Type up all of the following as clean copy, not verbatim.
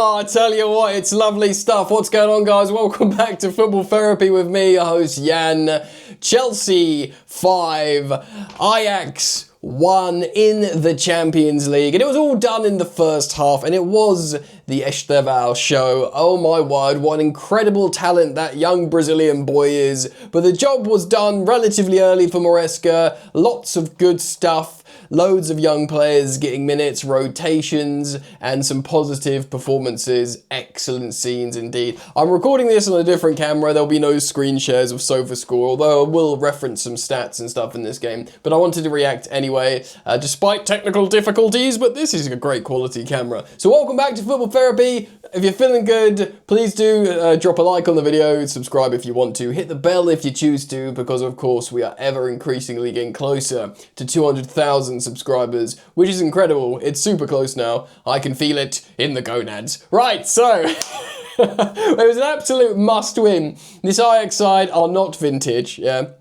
Oh, I tell you what, it's lovely stuff. What's going on, guys? Welcome back to Football Therapy with me, your host, Jan. Chelsea 5, Ajax 1 in the Champions League. And it was all done in the first half, and it was the Estêvão show. Oh my word, what incredible talent that young Brazilian boy is. But the job was done relatively early for Maresca. Lots of good stuff. Loads of young players getting minutes, rotations, and some positive performances. Excellent scenes indeed. I'm recording this on a different camera. There'll be no screen shares of SofaScore, although I will reference some stats and stuff in this game. But I wanted to react anyway, despite technical difficulties, but this is a great quality camera. So welcome back to Football Therapy. If you're feeling good, please do drop a like on the video, subscribe if you want to, hit the bell if you choose to, because of course we are ever increasingly getting closer to 200,000 subscribers, which is incredible. It's super close now. I can feel it in the gonads. Right, so it was an absolute must win. This Ajax side are not vintage, yeah.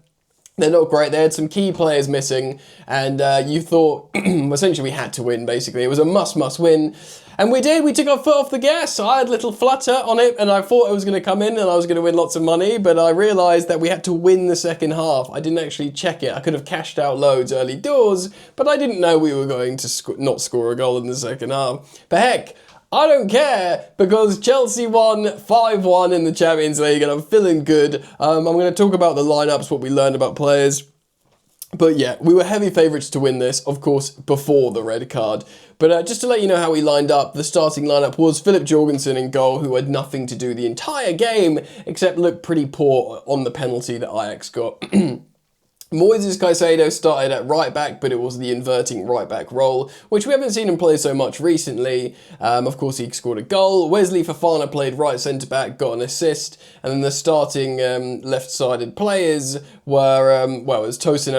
They're not great. They had some key players missing, and you thought essentially we had to win, basically. It was a must win. And we did. We took our foot off the gas. I had a little flutter on it, and I thought it was going to come in and I was going to win lots of money, but I realised that we had to win the second half. I didn't actually check it. I could have cashed out loads early doors, but I didn't know we were going to not score a goal in the second half. But heck, I don't care, because Chelsea won 5-1 in the Champions League, and I'm feeling good. I'm going to talk about the lineups, what we learned about players. But yeah, we were heavy favourites to win this, of course, before the red card. But just to let you know how we lined up, the starting lineup was Philip Jorgensen in goal, who had nothing to do the entire game, except look pretty poor on the penalty that Ajax got. Moises Caicedo started at right back, but it was the inverting right back role, which we haven't seen him play so much recently. Of course, he scored a goal. Wesley Fofana played right centre back, got an assist, and then the starting left-sided players were well, it was Tosin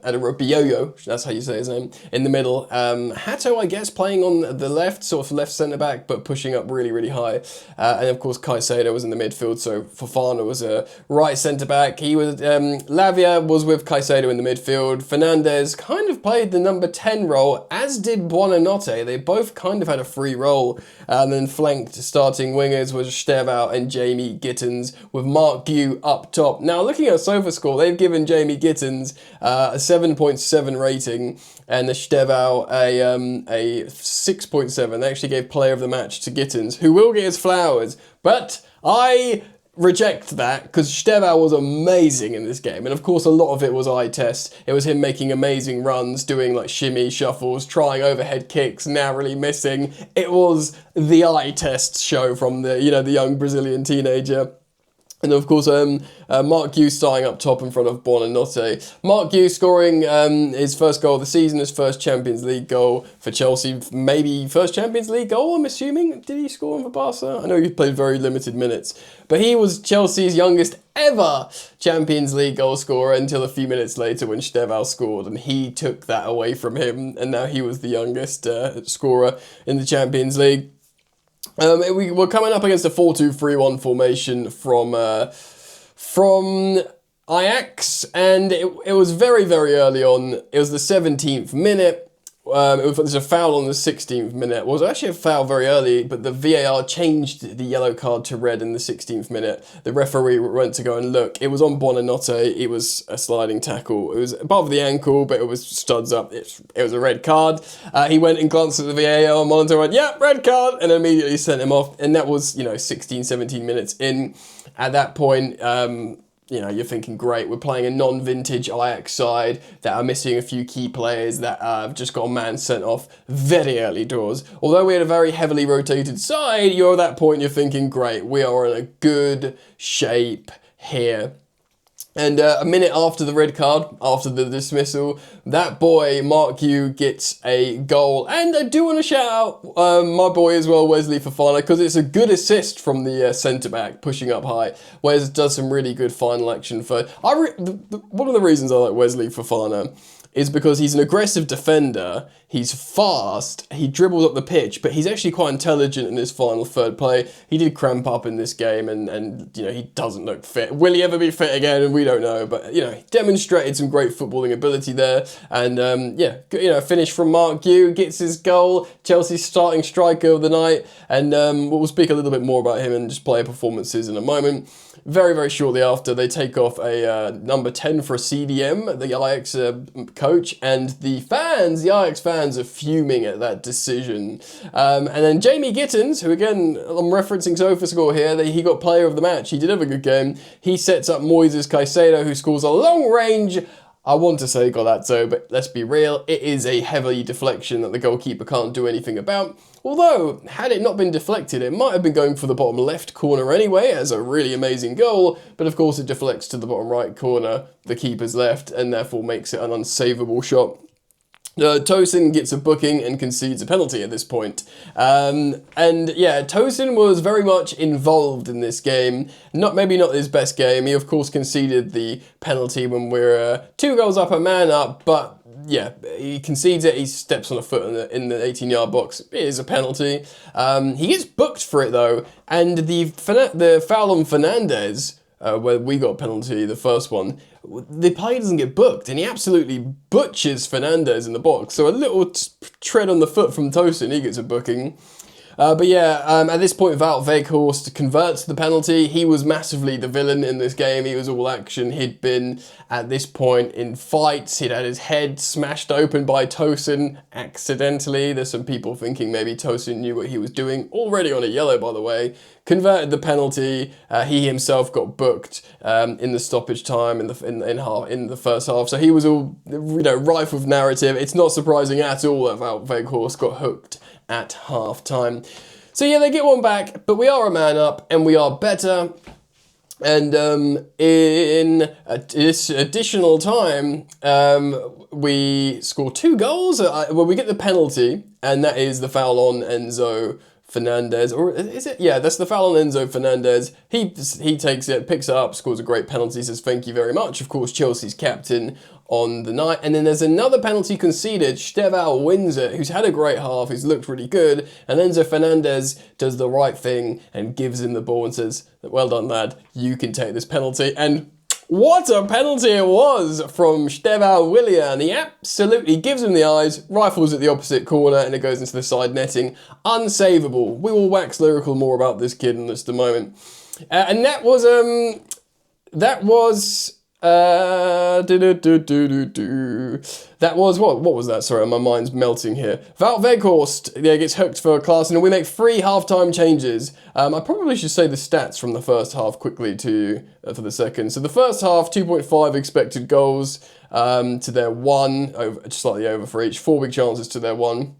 Adarabioyo, that's how you say his name, in the middle. Hato, I guess, playing on the left, sort of left centre back, but pushing up really high. And of course, Caicedo was in the midfield, so Fofana was a right centre back. He was Lavia was with Caicedo in the midfield. Fernandez kind of played the number 10 role, as did Buonanotte. They both kind of had a free role. And then flanked starting wingers was Estêvão and Jamie Gittens, with Mark Gu up top. Now, looking at SofaScore, they've given Jamie Gittens a 7.7 rating and Estêvão a 6.7. They actually gave player of the match to Gittens, who will get his flowers. But I reject that, because Estêvão was amazing in this game, and of course a lot of it was eye test. It was him making amazing runs, doing like shimmy shuffles, trying overhead kicks, narrowly missing. It was the eye test show from the the young Brazilian teenager. And of course, Mark Gu starting up top in front of Buonanotte. Mark Gu scoring his first goal of the season, his first Champions League goal for Chelsea. Maybe first Champions League goal, I'm assuming. Did he score for Barca? I know he played very limited minutes. But he was Chelsea's youngest ever Champions League goal scorer until a few minutes later when Estêvão scored. And he took that away from him. And now he was the youngest scorer in the Champions League. We were coming up against a 4-2-3-1 formation from Ajax, and it was very early on. It was the 17th minute. There's a foul on the 16th minute. It was actually a foul very early, but the VAR changed the yellow card to red in the 16th minute. The referee went to go and look. It was on Buonanotte. It was a sliding tackle. It was above the ankle, but it was studs up. It was a red card. He went and glanced at the VAR monitor and went, yeah, red card, and immediately sent him off. And that was, 16, 17 minutes in. At that point, you're thinking, great, we're playing a non-vintage Ajax side that are missing a few key players that have just got a man sent off very early doors. Although we had a very heavily rotated side, at that point you're thinking, great, we are in a good shape here. And a minute after the red card, after the dismissal, that boy, Mark Gu, gets a goal. And I do want to shout out my boy as well, Wesley Fofana, because it's a good assist from the centre-back, pushing up high. Wes does some really good final action for... one of the reasons I like Wesley Fofana is because he's an aggressive defender, he's fast, he dribbles up the pitch, but he's actually quite intelligent in his final third play. He did cramp up in this game, and you know, he doesn't look fit. Will he ever be fit again? We don't know, but you know, he demonstrated some great footballing ability there, and yeah, you know, finish from Mark Gue, gets his goal, Chelsea's starting striker of the night, and we'll speak a little bit more about him and just player performances in a moment. Very, very shortly after, they take off a number 10 for a CDM, the Ajax coach, and the Ajax fans are fuming at that decision. And then Jamie Gittens, who again, I'm referencing SofaScore here, he got player of the match. He did have a good game. He sets up Moises Caicedo, who scores a long range, I want to say Golazzo, but let's be real, it is a heavy deflection that the goalkeeper can't do anything about. Although, had it not been deflected, it might have been going for the bottom left corner anyway, as a really amazing goal, but of course it deflects to the bottom right corner, the keeper's left, and therefore makes it an unsavable shot. Tosin gets a booking and concedes a penalty at this point. And yeah, Tosin was very much involved in this game. Maybe not his best game. He of course conceded the penalty when we're 2 goals up, a man up, but yeah, he concedes it, he steps on a foot in the 18-yard box. It is a penalty. He gets booked for it though, and the foul on Fernandez, where we got a penalty, the first one, the player doesn't get booked, and he absolutely butchers Fernandez in the box. So a little tread on the foot from Tosin, he gets a booking. But yeah, at this point, Wout Weghorst converts the penalty. He was massively the villain in this game. He was all action. He'd been, at this point, in fights. He'd had his head smashed open by Tosin accidentally. There's some people thinking maybe Tosin knew what he was doing. Already on a yellow, by the way. Converted the penalty. He himself got booked in the stoppage time in the first half. So he was all, you know, rife with narrative. It's not surprising at all that Wout Weghorst got hooked at half time. So yeah, they get one back, but we are a man up and we are better. And in this additional time, we score 2 goals. Well, we get the penalty, and that is the foul on Enzo Fernandez, or is it? Yeah, that's the foul on Enzo Fernandez. He takes it, picks it up, scores a great penalty, says thank you very much. Of course, Chelsea's captain on the night. And then there's another penalty conceded. Estêvão wins it, who's had a great half, who's looked really good. And Enzo Fernandez does the right thing and gives him the ball and says, well done, lad, you can take this penalty. And what a penalty it was from Estêvão Willian. He absolutely gives him the eyes, rifles at the opposite corner, and it goes into the side netting. Unsavable. We will wax lyrical more about this kid in just a moment. And that was what was that? Sorry, my mind's melting here. Wout Weghorst, yeah, gets hooked for a class, and we make 3 half-time changes. I probably should say the stats from the first half quickly for the second. So the first half, 2.5 expected goals to their 1, slightly over for each. 4 big chances to their 1.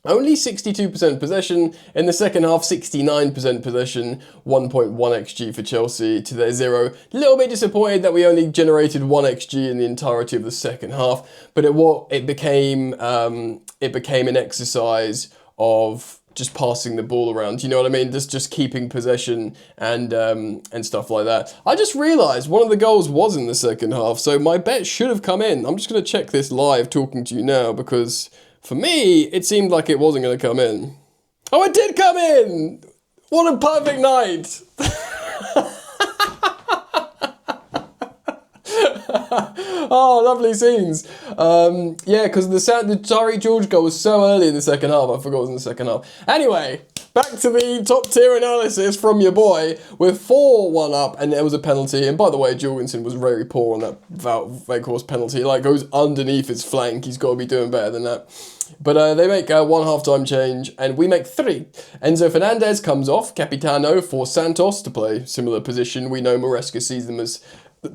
Only 62% possession. In the second half, 69% possession, 1.1 XG for Chelsea to their 0. A little bit disappointed that we only generated 1 XG in the entirety of the second half, but it became an exercise of just passing the ball around, you know what I mean? Just keeping possession and stuff like that. I just realised one of the goals was in the second half, so my bet should have come in. I'm just going to check this live talking to you now, because for me, it seemed like it wasn't going to come in. Oh, it did come in! What a perfect night! Oh, lovely scenes. Yeah, because the Tyreek George goal was so early in the second half, I forgot it was in the second half. Anyway, back to the top tier analysis from your boy. We're 4-1 up, and there was a penalty. And by the way, Jorgensen was very poor on that Weghorst penalty. Like, goes underneath his flank. He's got to be doing better than that. But they make 1 half-time change, and we make 3. Enzo Fernandez comes off, Capitano, for Santos to play similar position. We know Maresca sees them as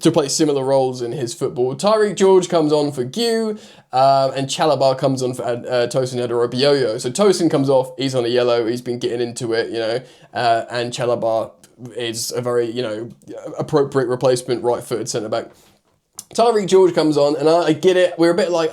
to play similar roles in his football. Tyreek George comes on for Gue, and Chalobah comes on for Tosin Adarabioyo. So Tosin comes off, he's on a yellow, he's been getting into it, you know, and Chalobah is a very, you know, appropriate replacement right-footed centre-back. Tyreek George comes on, and I get it, we're a bit like,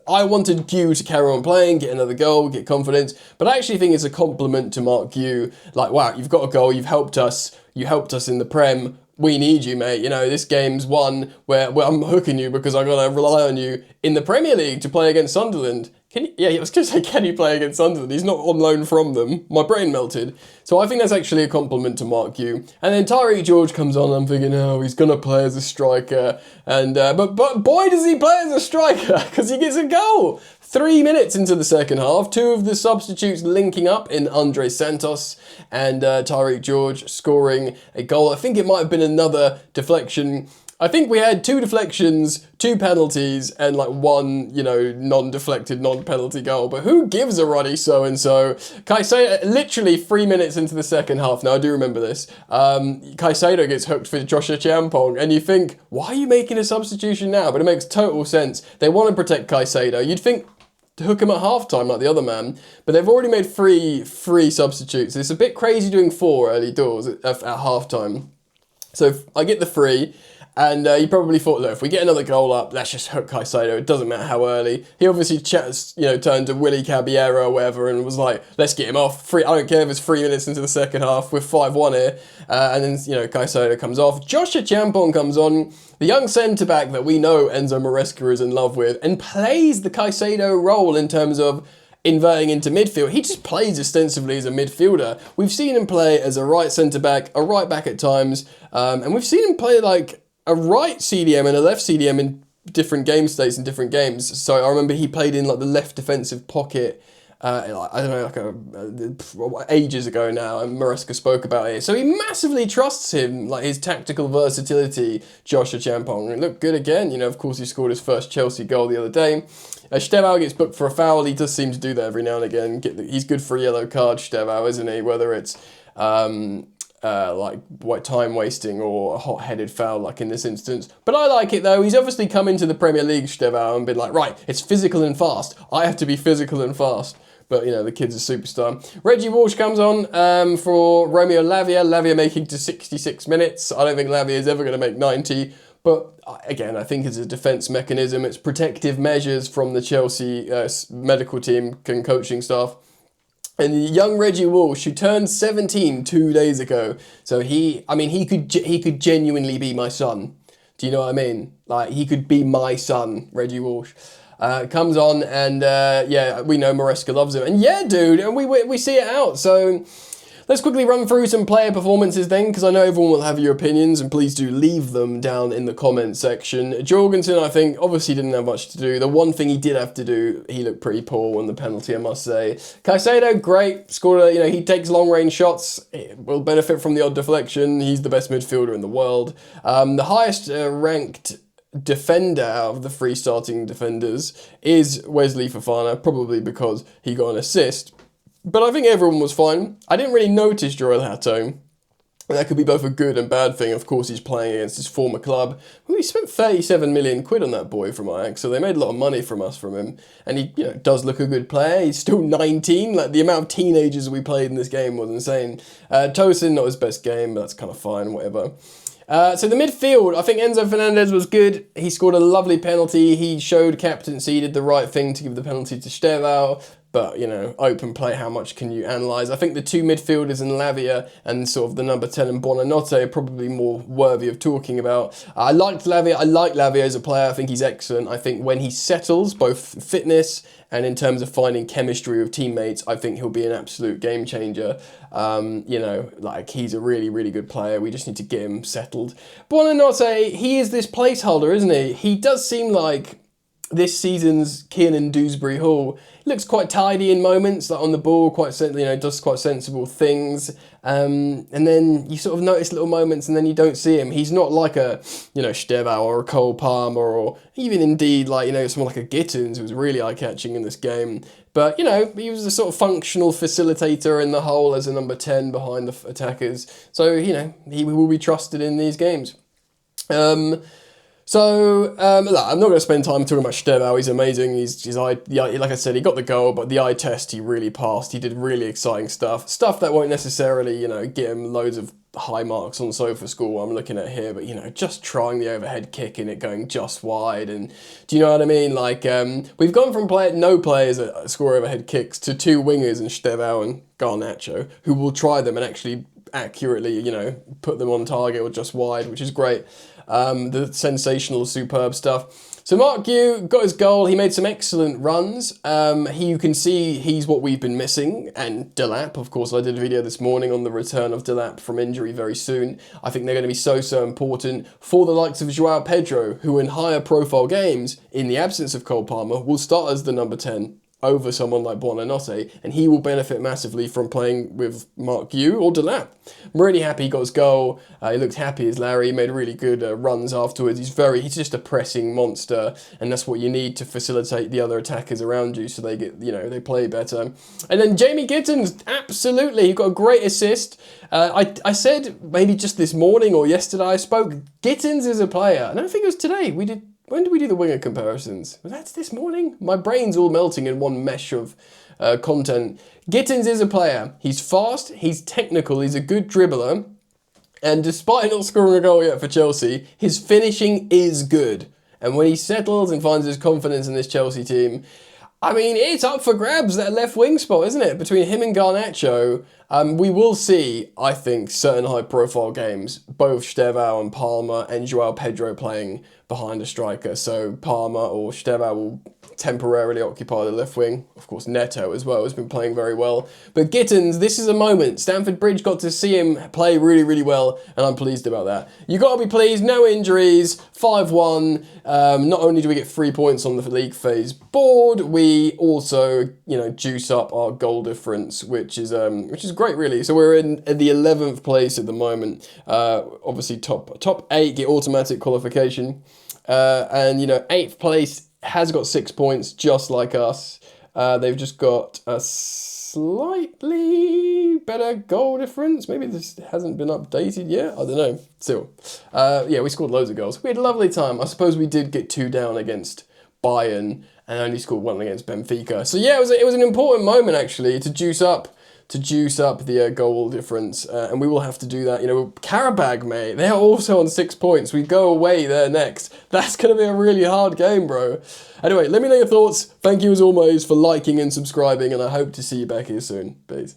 I wanted Gue to carry on playing, get another goal, get confidence, but I actually think it's a compliment to Mark Gue. Like, wow, you've got a goal, you helped us in the Prem, we need you, mate. You know, this game's one where I'm hooking you because I'm going to rely on you in the Premier League to play against Sunderland. Yeah, I was going to say, can you play against Sunderland? He's not on loan from them. My brain melted. So I think that's actually a compliment to Mark Yu. And then Tyreek George comes on, I'm thinking, oh, he's going to play as a striker. And but boy, does he play as a striker, because he gets a goal. 3 minutes into the second half, two of the substitutes linking up in Andre Santos and Tyreek George scoring a goal. I think it might have been another deflection. I think we had 2 deflections, 2 penalties, and like 1, you know, non-deflected, non-penalty goal. But who gives a ruddy so-and-so? Caicedo, literally 3 minutes into the second half, now I do remember this, Caicedo gets hooked for Joshua Champong, and you think, why are you making a substitution now? But it makes total sense. They want to protect Caicedo. You'd think to hook him at halftime like the other man, but they've already made three substitutes. It's a bit crazy doing 4 early doors at halftime. So I get the 3. And you probably thought, look, if we get another goal up, let's just hook Caicedo. It doesn't matter how early. He obviously turned to Willy Caballero or whatever and was like, let's get him off. I don't care if it's 3 minutes into the second half. We're 5-1 here. And then, Caicedo comes off. Joshua Champong comes on. The young centre-back that we know Enzo Maresca is in love with and plays the Caicedo role in terms of inverting into midfield. He just plays extensively as a midfielder. We've seen him play as a right centre-back, a right back at times. And we've seen him play like a right CDM and a left CDM in different game states in different games. So I remember he played in like the left defensive pocket, I don't know, ages ago now, and Maresca spoke about it. So he massively trusts him, like his tactical versatility, Joshua Champong. And it looked good again. Of course, he scored his first Chelsea goal the other day. Estêvão gets booked for a foul. He does seem to do that every now and again. He's good for a yellow card, Estêvão, isn't he? Whether it's time wasting or a hot-headed foul like in this instance. But I like it though. He's obviously come into the Premier League, Estêvão, and been like, right, it's physical and fast. I have to be physical and fast. But, the kid's a superstar. Reggie Walsh comes on for Romeo Lavia. Lavia making to 66 minutes. I don't think Lavia is ever going to make 90. But again, I think it's a defence mechanism. It's protective measures from the Chelsea medical team and coaching staff. And young Reggie Walsh, who turned 17 2 days ago, so he could genuinely be my son. Do you know what I mean? Like, he could be my son, Reggie Walsh. Comes on and, we know Maresca loves him. And yeah, dude, and we see it out. So let's quickly run through some player performances then, because I know everyone will have your opinions, and please do leave them down in the comment section. Jorgensen, I think, obviously didn't have much to do. The one thing he did have to do, he looked pretty poor on the penalty, I must say. Caicedo, great, scored he takes long-range shots, will benefit from the odd deflection. He's the best midfielder in the world. The highest ranked defender out of the 3 starting defenders is Wesley Fofana, probably because he got an assist. But I think everyone was fine. I didn't really notice Joel Hatto. That could be both a good and bad thing. Of course, he's playing against his former club. We spent 37 million quid on that boy from Ajax, so they made a lot of money from him. And he does look a good player. He's still 19. Like, the amount of teenagers we played in this game was insane. Tosin, not his best game, but that's kind of fine, whatever. So the midfield, I think Enzo Fernandez was good. He scored a lovely penalty. He showed captaincy, did the right thing to give the penalty to Estêvão. But, open play, how much can you analyse? I think the 2 midfielders in Lavia and sort of the number 10 in Buonanotte are probably more worthy of talking about. I liked Lavia. I like Lavia as a player. I think he's excellent. I think when he settles, both fitness and in terms of finding chemistry with teammates, I think he'll be an absolute game changer. He's a really, really good player. We just need to get him settled. Buonanotte, he is this placeholder, isn't he? He does seem like this season's Kiernan Dewsbury Hall. Looks quite tidy in moments, like on the ball, does quite sensible things. And then you sort of notice little moments and then you don't see him. He's not like a, Estêvão or a Cole Palmer or even indeed someone like a Gittens who was really eye-catching in this game. But, he was a sort of functional facilitator in the whole as a number 10 behind the attackers. So, he will be trusted in these games. So, I'm not going to spend time talking about Estêvão. He's amazing. Like I said, he got the goal, but the eye test he really passed. He did really exciting stuff. Stuff that won't necessarily, get him loads of high marks on SofaScore I'm looking at here, but, just trying the overhead kick and it going just wide. And do you know what I mean? Like, we've gone from no players that score overhead kicks to 2 wingers in Estêvão and Garnacho who will try them and actually accurately, you know, put them on target or just wide, which is great. The sensational, superb stuff. So Mark Yu got his goal. He made some excellent runs. You can see he's what we've been missing. And Delap, of course, I did a video this morning on the return of Delap from injury very soon. I think they're going to be so, so important for the likes of João Pedro, who in higher profile games, in the absence of Cole Palmer, will start as the number 10 over someone like Buonanotte, and he will benefit massively from playing with Mark Yu or Delap. I'm really happy he got his goal. He looked happy as Larry. He made really good runs afterwards. He's just a pressing monster, and that's what you need to facilitate the other attackers around you so they get, you know, they play better. And then Jamie Gittens, absolutely, he got a great assist. I said maybe just this morning or yesterday I spoke, Gittens is a player, and I think it was today when did we do the winger comparisons? Was that this morning? My brain's all melting in one mesh of content. Gittens is a player. He's fast, he's technical, he's a good dribbler. And despite not scoring a goal yet for Chelsea, his finishing is good. And when he settles and finds his confidence in this Chelsea team, I mean, it's up for grabs, that left wing spot, isn't it? Between him and Garnacho, we will see, I think, certain high-profile games, both Estêvão and Palmer and João Pedro playing behind a striker. So Palmer or Estêvão will temporarily occupy the left wing. Of course, Neto as well has been playing very well. But Gittens, this is a moment. Stamford Bridge got to see him play really, really well, and I'm pleased about that. You got to be pleased. No injuries. 5-1. Not only do we get 3 points on the league phase board, we also, you know, juice up our goal difference, which is great, really. So we're in the 11th place at the moment. Obviously, top 8 get automatic qualification, and you know, 8th place has got 6 points, just like us. They've just got a slightly better goal difference. Maybe this hasn't been updated yet. I don't know. Still, yeah, we scored loads of goals. We had a lovely time. I suppose we did get 2 down against Bayern and only scored 1 against Benfica. So yeah, it was an important moment actually to juice up the goal difference, and we will have to do that. You know, Karabag, mate, they're also on 6 points. We go away there next. That's going to be a really hard game, bro. Anyway, let me know your thoughts. Thank you as always for liking and subscribing, and I hope to see you back here soon. Peace.